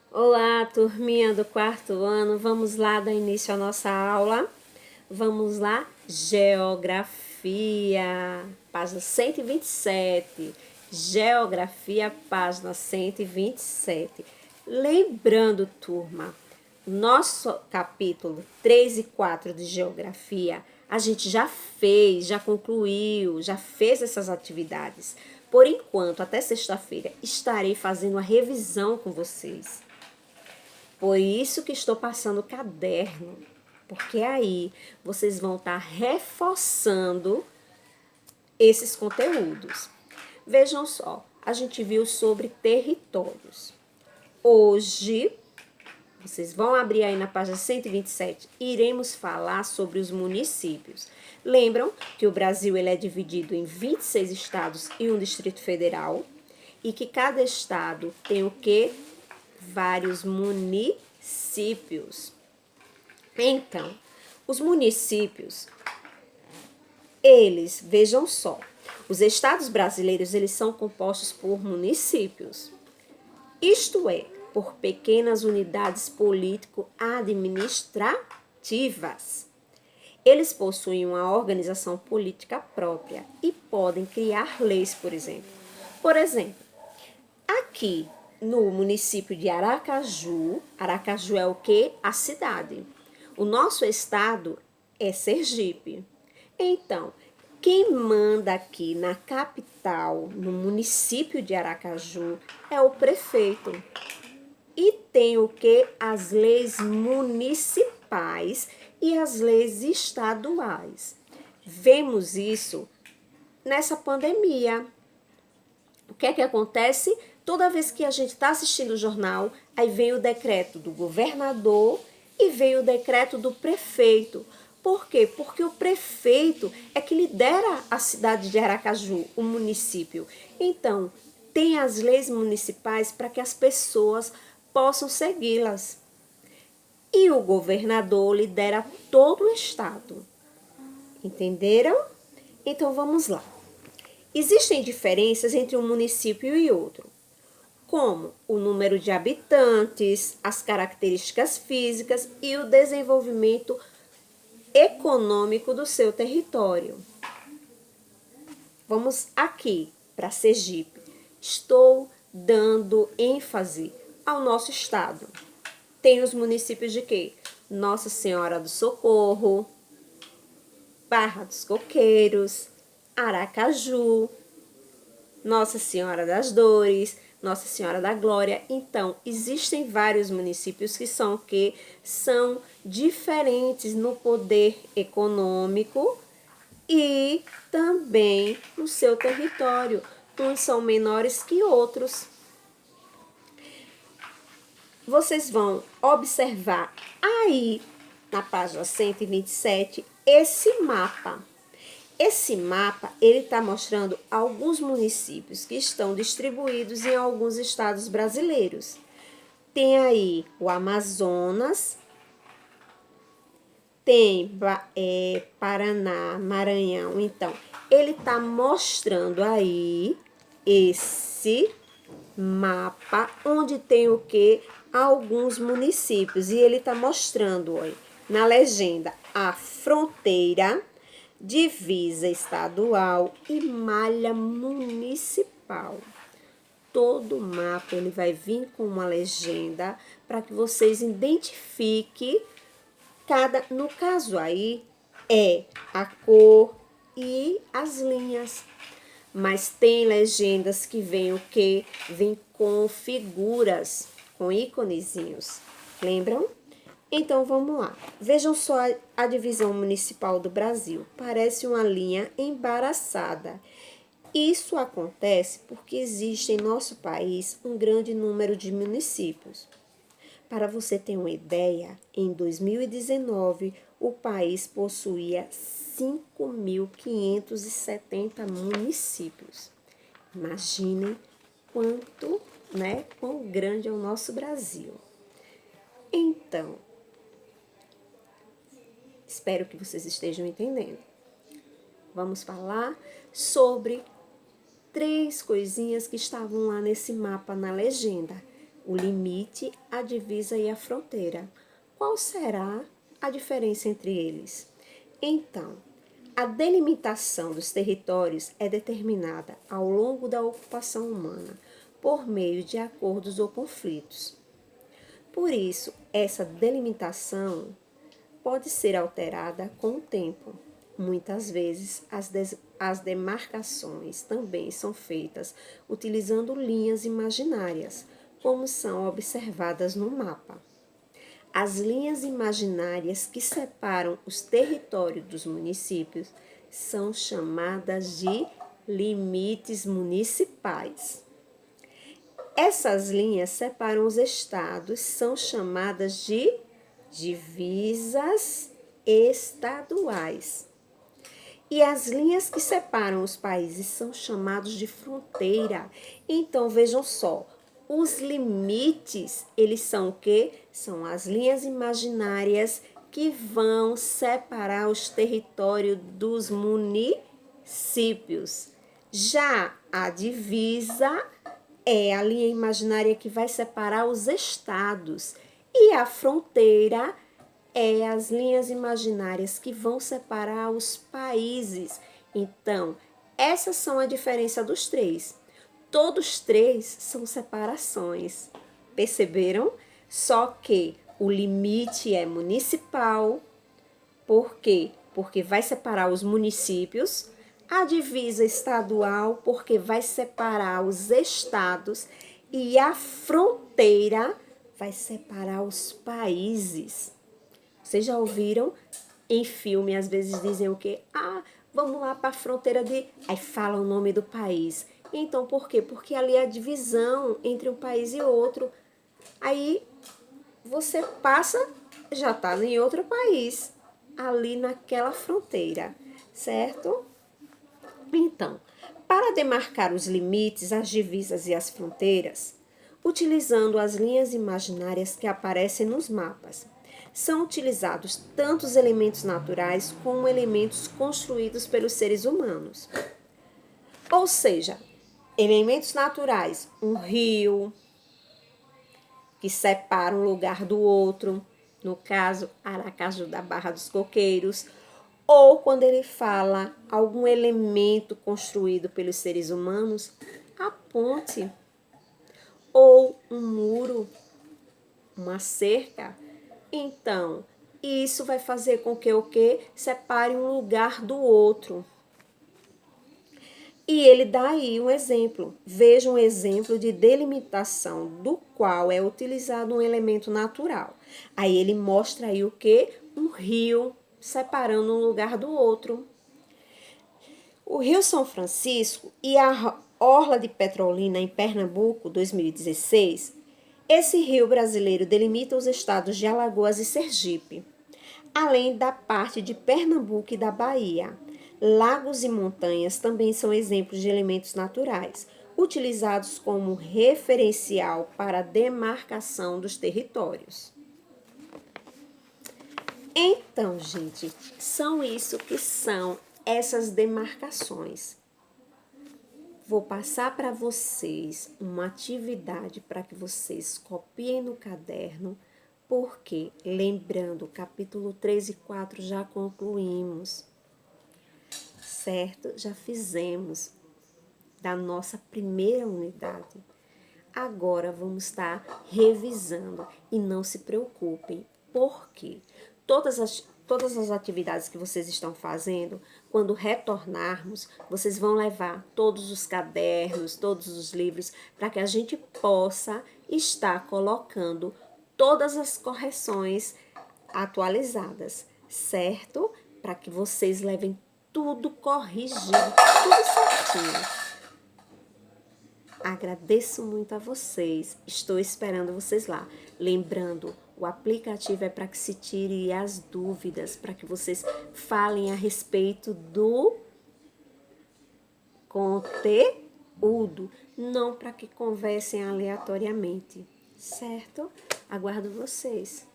Olá, turminha do quarto ano. Vamos lá dar início à nossa aula. Vamos lá, Geografia, página 127. Geografia, página 127. Lembrando, turma, nosso capítulo 3 e 4 de Geografia, a gente já fez, já concluiu, já fez essas atividades. Por enquanto, até sexta-feira, estarei fazendo a revisão com vocês. Por isso que estou passando o caderno, porque aí vocês vão estar reforçando esses conteúdos. Vejam só, a gente viu sobre territórios. Hoje, vocês vão abrir aí na página 127, iremos falar sobre os municípios. Lembram que o Brasil ele é dividido em 26 estados e um Distrito Federal, e que cada estado tem o quê? Vários municípios. Então, os municípios, eles, vejam só, os estados brasileiros, eles são compostos por municípios. Isto é, por pequenas unidades político-administrativas. Eles possuem uma organização política própria e podem criar leis, por exemplo. Por exemplo, aqui no município de Aracaju, Aracaju é o quê? A cidade. O nosso estado é Sergipe. Então, quem manda aqui na capital, no município de Aracaju, é o prefeito. E tem o que? As leis municipais e as leis estaduais. Vemos isso nessa pandemia. O que é que acontece? Toda vez que a gente está assistindo o jornal, aí vem o decreto do governador e vem o decreto do prefeito. Por quê? Porque o prefeito é que lidera a cidade de Aracaju, o município. Então, tem as leis municipais para que as pessoas possam segui-las. E o governador lidera todo o estado. Entenderam? Então, vamos lá. Existem diferenças entre um município e outro, como o número de habitantes, as características físicas e o desenvolvimento econômico do seu território. Vamos aqui para Sergipe. Estou dando ênfase ao nosso estado. Tem os municípios de quê? Nossa Senhora do Socorro, Barra dos Coqueiros, Aracaju, Nossa Senhora das Dores, Nossa Senhora da Glória. Então, existem vários municípios que são diferentes no poder econômico e também no seu território. Uns são menores que outros. Vocês vão observar aí na página 127 esse mapa. Esse mapa, ele está mostrando alguns municípios que estão distribuídos em alguns estados brasileiros. Tem aí o Amazonas, tem Paraná, Maranhão. Então, ele está mostrando aí esse mapa onde tem o que? Alguns municípios. E ele está mostrando, olha, na legenda, a fronteira, divisa estadual e malha municipal. Todo mapa ele vai vir com uma legenda para que vocês identifiquem no caso aí é a cor e as linhas. Mas tem legendas que vem o quê? Vem com figuras, com íconezinhos. Lembram? Então vamos lá. Vejam só a divisão municipal do Brasil. Parece uma linha embaraçada. Isso acontece porque existe em nosso país um grande número de municípios. Para você ter uma ideia, em 2019 o país possuía 5.570 municípios. Imaginem quão grande é o nosso Brasil. Então, espero que vocês estejam entendendo. Vamos falar sobre 3 coisinhas que estavam lá nesse mapa na legenda. o limite, a divisa e a fronteira. Qual será a diferença entre eles? Então, a delimitação dos territórios é determinada ao longo da ocupação humana por meio de acordos ou conflitos. Por isso, essa delimitação pode ser alterada com o tempo. Muitas vezes, as demarcações também são feitas utilizando linhas imaginárias, como são observadas no mapa. As linhas imaginárias que separam os territórios dos municípios são chamadas de limites municipais. Essas linhas separam os estados, são chamadas de divisas estaduais. E as linhas que separam os países são chamados de fronteira. Então, vejam só, os limites, eles são o quê? São as linhas imaginárias que vão separar os territórios dos municípios. Já a divisa é a linha imaginária que vai separar os estados. E a fronteira é as linhas imaginárias que vão separar os países. Então, essas são a diferença dos três. Todos três são separações. Perceberam? Só que o limite é municipal. Por quê? Porque vai separar os municípios. A divisa estadual, porque vai separar os estados. E a fronteira vai separar os países. Vocês já ouviram em filme, às vezes dizem o quê? Ah, vamos lá para a fronteira de... Aí fala o nome do país. Então, por quê? Porque ali é a divisão entre um país e outro. Aí você passa, já está em outro país, ali naquela fronteira, certo? Então, para demarcar os limites, as divisas e as fronteiras, utilizando as linhas imaginárias que aparecem nos mapas, são utilizados tanto os elementos naturais como elementos construídos pelos seres humanos. Ou seja, elementos naturais, um rio que separa um lugar do outro, no caso, Aracaju da Barra dos Coqueiros, ou quando ele fala algum elemento construído pelos seres humanos, a ponte, ou um muro, uma cerca. Então, isso vai fazer com que o quê? Separe um lugar do outro. E ele dá aí um exemplo. Veja um exemplo de delimitação do qual é utilizado um elemento natural. Aí ele mostra aí o quê? Um rio separando um lugar do outro. O Rio São Francisco e a Orla de Petrolina em Pernambuco, 2016, esse rio brasileiro delimita os estados de Alagoas e Sergipe, além da parte de Pernambuco e da Bahia. Lagos e montanhas também são exemplos de elementos naturais, utilizados como referencial para a demarcação dos territórios. Então, gente, são isso que são essas demarcações. Vou passar para vocês uma atividade para que vocês copiem no caderno, porque, lembrando, capítulo 3 e 4 já concluímos, certo? Já fizemos da nossa primeira unidade. Agora vamos estar revisando e não se preocupem, porque todas as atividades que vocês estão fazendo, quando retornarmos, vocês vão levar todos os cadernos, todos os livros, para que a gente possa estar colocando todas as correções atualizadas, certo? Para que vocês levem tudo corrigido, tudo certinho. Agradeço muito a vocês. Estou esperando vocês lá. Lembrando, o aplicativo é para que se tire as dúvidas, para que vocês falem a respeito do conteúdo, não para que conversem aleatoriamente, certo? Aguardo vocês.